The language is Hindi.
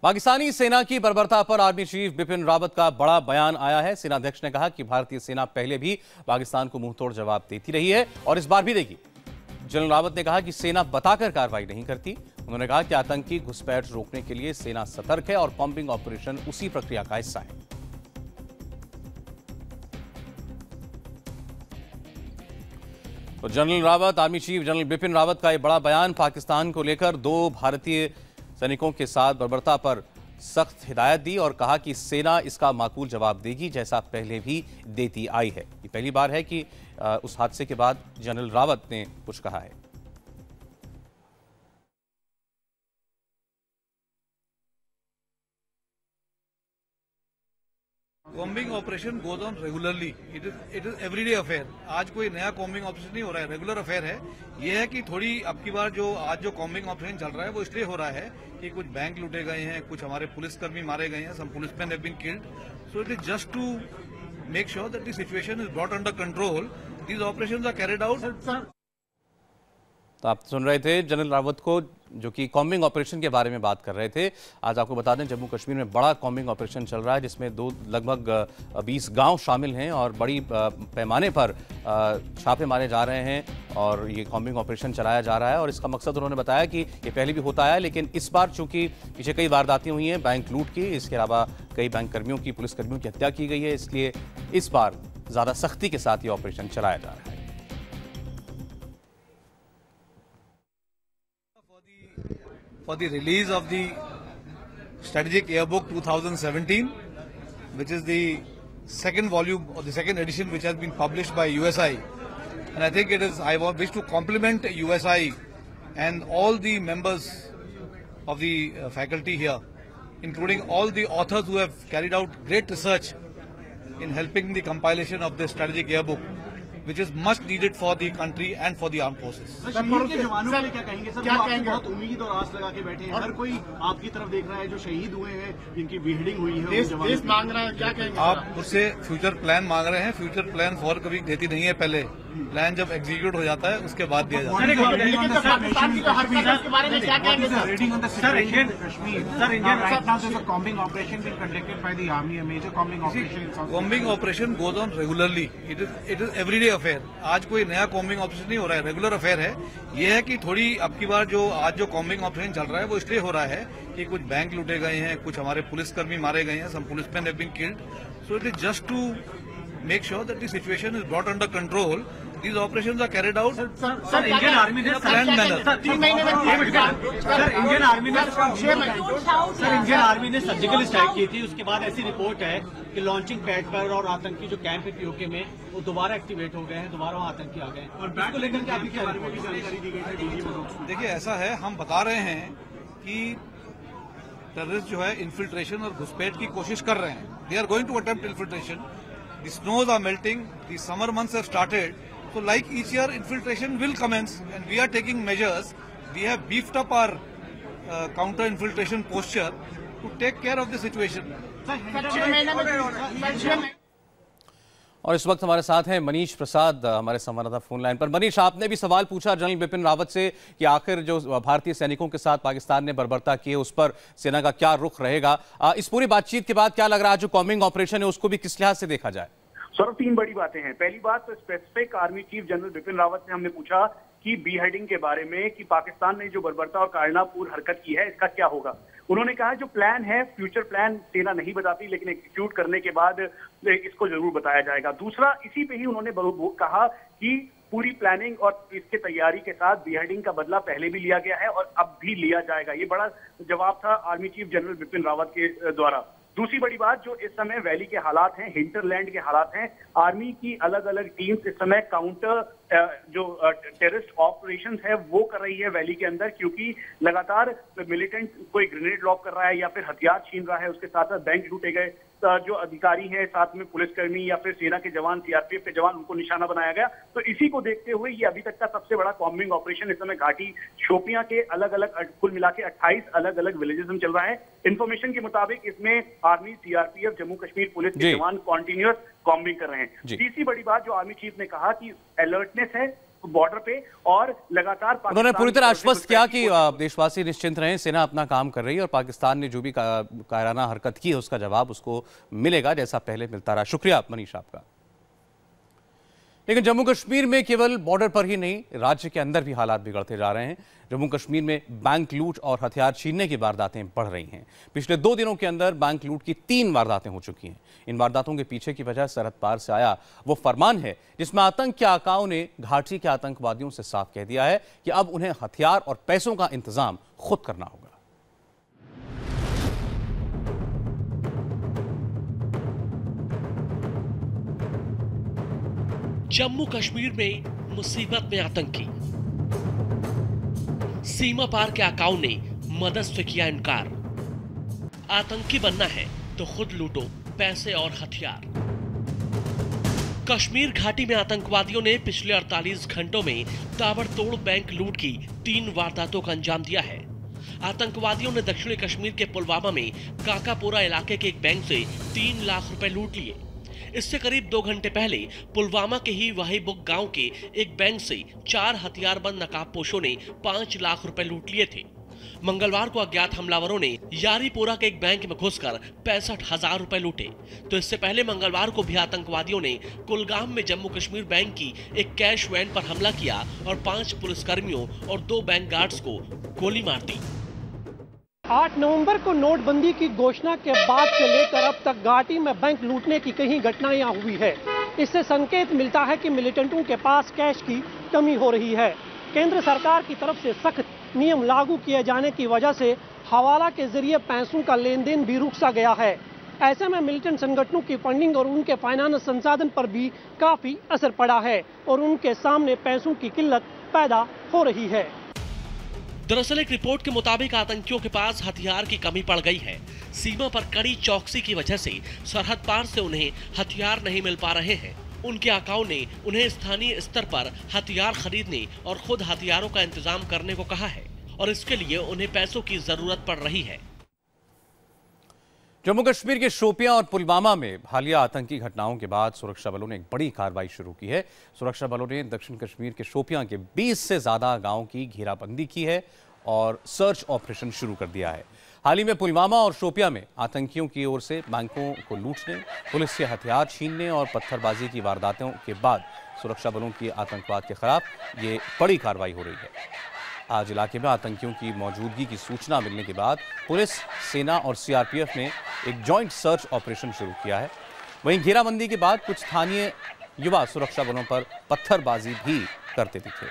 पाकिस्तानी सेना की बर्बरता पर आर्मी चीफ बिपिन रावत का बड़ा बयान आया है। सेनाध्यक्ष ने कहा कि भारतीय सेना पहले भी पाकिस्तान को मुंहतोड़ जवाब देती रही है और इस बार भी देगी। जनरल रावत ने कहा कि सेना बताकर कार्रवाई नहीं करती। उन्होंने कहा कि आतंकी घुसपैठ रोकने के लिए सेना सतर्क है और कॉम्बिंग ऑपरेशन उसी प्रक्रिया का हिस्सा है। तो general Rawat, army chief general Bipin Rawat का यह बड़ा बयान पाकिस्तान को लेकर दो भारतीय सैनिकों के साथ बर्बरता पर सख्त हिदायत दी और कहा कि सेना इसका माकूल जवाब देगी जैसा पहले भी देती आई है। ये पहली बार है कि उस हादसे के बाद जनरल रावत ने कुछ कहा है। Combing operation goes on regularly. It is everyday affair. आज कोई नया कॉम्बिंग ऑपरेशन नहीं हो रहा है, रेगुलर अफेयर है। यह है कि थोड़ी अब की बार जो आज जो कॉम्बिंग ऑपरेशन चल रहा है वो इसलिए हो रहा है कि कुछ बैंक लूटे गए हैं, कुछ हमारे पुलिसकर्मी मारे गए हैं, some policeman have been killed. So it is just to make sure that the situation is brought under control. These operations are carried out. तो आप सुन रहे थे जनरल रावत को, जो कि कॉम्बिंग ऑपरेशन के बारे में बात कर रहे थे। आज आपको बता दें जम्मू कश्मीर में बड़ा कॉम्बिंग ऑपरेशन चल रहा है जिसमें लगभग 20 गांव शामिल हैं और बड़ी पैमाने पर छापे मारे जा रहे हैं और ये कॉम्बिंग ऑपरेशन चलाया जा रहा है। और इसका मकसद उन्होंने बताया कि ये पहले भी होता है, लेकिन इस बार चूंकि पीछे कई वारदातें हुई हैं बैंक लूट की, इसके अलावा कई बैंक कर्मियों की, पुलिसकर्मियों की हत्या की गई है, इसलिए इस बार ज़्यादा सख्ती के साथ ये ऑपरेशन चलाया जा रहा है। For the release of the Strategic Yearbook 2017, which is the second volume or the second edition which has been published by USI. And I think it is, I wish to compliment USI and all the members of the faculty here, including all the authors who have carried out great research in helping the compilation of the Strategic Yearbook, which is much needed for the country and for the armed forces. शहीद के जवानों के लिए क्या कहेंगे सर? आपकी बहुत उम्मीद और आस लगा के बैठे हैं, हर कोई आपकी तरफ देख रहा है, जो शहीद हुए हैं, जिनकी बीहडिंग हुई है, देश मांग रहा है, क्या कहेंगे? आप मुझसे फ्यूचर प्लान मांग रहे हैं। फ्यूचर प्लान फॉर कभी देती नहीं है, पहले प्लान जब एग्जीक्यूट हो जाता है उसके बाद दिया जाता है। Combing operation goes on regularly. It is everyday affair. आज कोई नया कॉम्बिंग ऑपरेशन नहीं हो रहा है, रेगुलर अफेयर है। यह है कि थोड़ी अब की बार जो आज जो कॉम्बिंग ऑपरेशन चल रहा है वो इसलिए हो रहा है कि कुछ बैंक लूटे गए हैं, कुछ हमारे पुलिसकर्मी मारे गए हैं, some policeman have been killed. So it is just to make sure that the situation is brought under control. These operations are carried out. Sir, Indian Army ने planned manner. Indian Army ने सर्जिकल स्ट्राइक की थी, उसके बाद ऐसी रिपोर्ट है कि लॉन्चिंग पैड पर और आतंकी जो कैंप है पीओके में वो दोबारा एक्टिवेट हो गए हैं, दोबारा वहाँ आतंकी आ गए हैं। और इसको लेकर के आपकी क्या जानकारी दी गई थी? देखिए ऐसा है, हम बता रहे हैं कि टेररिस्ट जो है इन्फिल्ट्रेशन और घुसपैठ की कोशिश कर रहे हैं। They are going to attempt infiltration. The snows are melting, the summer months have started, so like each year infiltration will commence and we are taking measures. We have beefed up our counter-infiltration posture to take care of the situation. और इस वक्त हमारे साथ हैं मनीष प्रसाद, हमारे संवाददाता फोन लाइन पर। मनीष, आपने भी सवाल पूछा जनरल बिपिन रावत से कि आखिर जो भारतीय सैनिकों के साथ पाकिस्तान ने बर्बरता की है उस पर सेना का क्या रुख रहेगा। इस पूरी बातचीत के बाद क्या लग रहा है जो कॉम्बिंग ऑपरेशन है उसको भी किस लिहाज से देखा जाए? सर, तीन बड़ी बातें हैं। पहली बात तो specific army chief general Bipin Rawat से हमने पूछा कि बीहेडिंग के बारे में कि पाकिस्तान ने जो बर्बरता और कायरनापूर्ण हरकत की है इसका क्या होगा। उन्होंने कहा जो प्लान है, फ्यूचर प्लान सेना नहीं बताती, लेकिन एग्जीक्यूट करने के बाद इसको जरूर बताया जाएगा। दूसरा, इसी पे ही उन्होंने कहा कि पूरी प्लानिंग और इसके तैयारी के साथ बीहेडिंग का बदला पहले भी लिया गया है और अब भी लिया जाएगा। ये बड़ा जवाब था army chief general Bipin Rawat के द्वारा। दूसरी बड़ी बात, जो इस समय वैली के हालात हैं, हिंटरलैंड के हालात हैं, आर्मी की अलग अलग टीम्स इस समय काउंटर जो टेररिस्ट ऑपरेशंस है वो कर रही है वैली के अंदर, क्योंकि लगातार मिलिटेंट कोई ग्रेनेड लॉक कर रहा है या फिर हथियार छीन रहा है। उसके साथ साथ बैंक लूटे गए, जो अधिकारी हैं, साथ में पुलिसकर्मी या फिर सेना के जवान, सीआरपीएफ के जवान, उनको निशाना बनाया गया। तो इसी को देखते हुए ये अभी तक का सबसे बड़ा कॉम्बिंग ऑपरेशन इस समय घाटी शोपियां के अलग अलग कुल मिला के 28 अलग अलग विलेजेस में चल रहा है। इन्फॉर्मेशन के मुताबिक इसमें army, CRPF, Jammu Kashmir police के जवान कॉन्टिन्यूअस कॉम्बिंग कर रहे हैं। तीसरी बड़ी बात जो आर्मी चीफ ने कहा कि अलर्टनेस है, बॉर्डर पे और लगातार उन्होंने पूरी तरह आश्वस्त किया कि देशवासी निश्चिंत रहें, सेना अपना काम कर रही है और पाकिस्तान ने जो भी कायराना हरकत की है उसका जवाब उसको मिलेगा जैसा पहले मिलता रहा। शुक्रिया मनीष आपका। लेकिन जम्मू कश्मीर में केवल बॉर्डर पर ही नहीं, राज्य के अंदर भी हालात बिगड़ते जा रहे हैं। जम्मू कश्मीर में बैंक लूट और हथियार छीनने की वारदातें बढ़ रही हैं। पिछले 2 दिनों के अंदर बैंक लूट की 3 वारदातें हो चुकी हैं। इन वारदातों के पीछे की वजह सरहद पार से आया वो फरमान है जिसमें आतंक के आकाओं ने घाटी के आतंकवादियों से साफ कह दिया है कि अब उन्हें हथियार और पैसों का इंतजाम खुद करना होगा। जम्मू कश्मीर में मुसीबत में आतंकी, सीमा पार के आकाओं ने मदद से किया इनकार। आतंकी बनना है तो खुद लूटो पैसे और हथियार। कश्मीर घाटी में आतंकवादियों ने पिछले 48 घंटों में ताबड़तोड़ बैंक लूट की 3 वारदातों का अंजाम दिया है। आतंकवादियों ने दक्षिणी कश्मीर के पुलवामा में काकापोरा इलाके के एक बैंक से 3 लाख रुपए लूट लिए। इससे करीब 2 घंटे पहले पुलवामा के ही वहीबुक गांव के एक बैंक से 4 हथियारबंद नकाबपोशों ने 5 लाख रुपए लूट लिए थे। मंगलवार को अज्ञात हमलावरों ने यारीपोरा के एक बैंक में घुसकर 65,000 रुपए लूटे। तो इससे पहले मंगलवार को भी आतंकवादियों ने कुलगाम में जम्मू कश्मीर बैंक की एक कैश वैन पर हमला किया और 5 पुलिसकर्मियों और 2 बैंक गार्ड्स को गोली मार दी। 8 नवंबर को नोटबंदी की घोषणा के बाद से लेकर अब तक घाटी में बैंक लूटने की कई घटनाएं हुई है। इससे संकेत मिलता है कि मिलिटेंटों के पास कैश की कमी हो रही है। केंद्र सरकार की तरफ से सख्त नियम लागू किए जाने की वजह से हवाला के जरिए पैसों का लेन देन भी रुक सा गया है। ऐसे में मिलिटेंट संगठनों की फंडिंग और उनके फाइनेंस संसाधन पर भी काफी असर पड़ा है और उनके सामने पैसों की किल्लत पैदा हो रही है। दरअसल एक रिपोर्ट के मुताबिक आतंकियों के पास हथियार की कमी पड़ गई है। सीमा पर कड़ी चौकसी की वजह से सरहद पार से उन्हें हथियार नहीं मिल पा रहे हैं। उनके आकाओं ने उन्हें स्थानीय स्तर पर हथियार खरीदने और खुद हथियारों का इंतजाम करने को कहा है और इसके लिए उन्हें पैसों की जरूरत पड़ रही है। जम्मू कश्मीर के शोपियां और पुलवामा में हालिया आतंकी घटनाओं के बाद सुरक्षा बलों ने एक बड़ी कार्रवाई शुरू की है। सुरक्षा बलों ने दक्षिण कश्मीर के शोपियां के 20 से ज्यादा गांवों की घेराबंदी की है और सर्च ऑपरेशन शुरू कर दिया है। हाल ही में पुलवामा और शोपियां में आतंकियों की ओर से बैंकों को लूटने, पुलिस से हथियार छीनने और पत्थरबाजी की वारदातों के बाद सुरक्षा बलों की आतंकवाद के खिलाफ ये बड़ी कार्रवाई हो रही है। आज इलाके में आतंकियों की मौजूदगी की सूचना मिलने के बाद पुलिस, सेना और सीआरपीएफ ने एक जॉइंट सर्च ऑपरेशन शुरू किया है। वहीं घेराबंदी के बाद कुछ स्थानीय युवा सुरक्षा बलों पर पत्थरबाजी भी करते दिखे।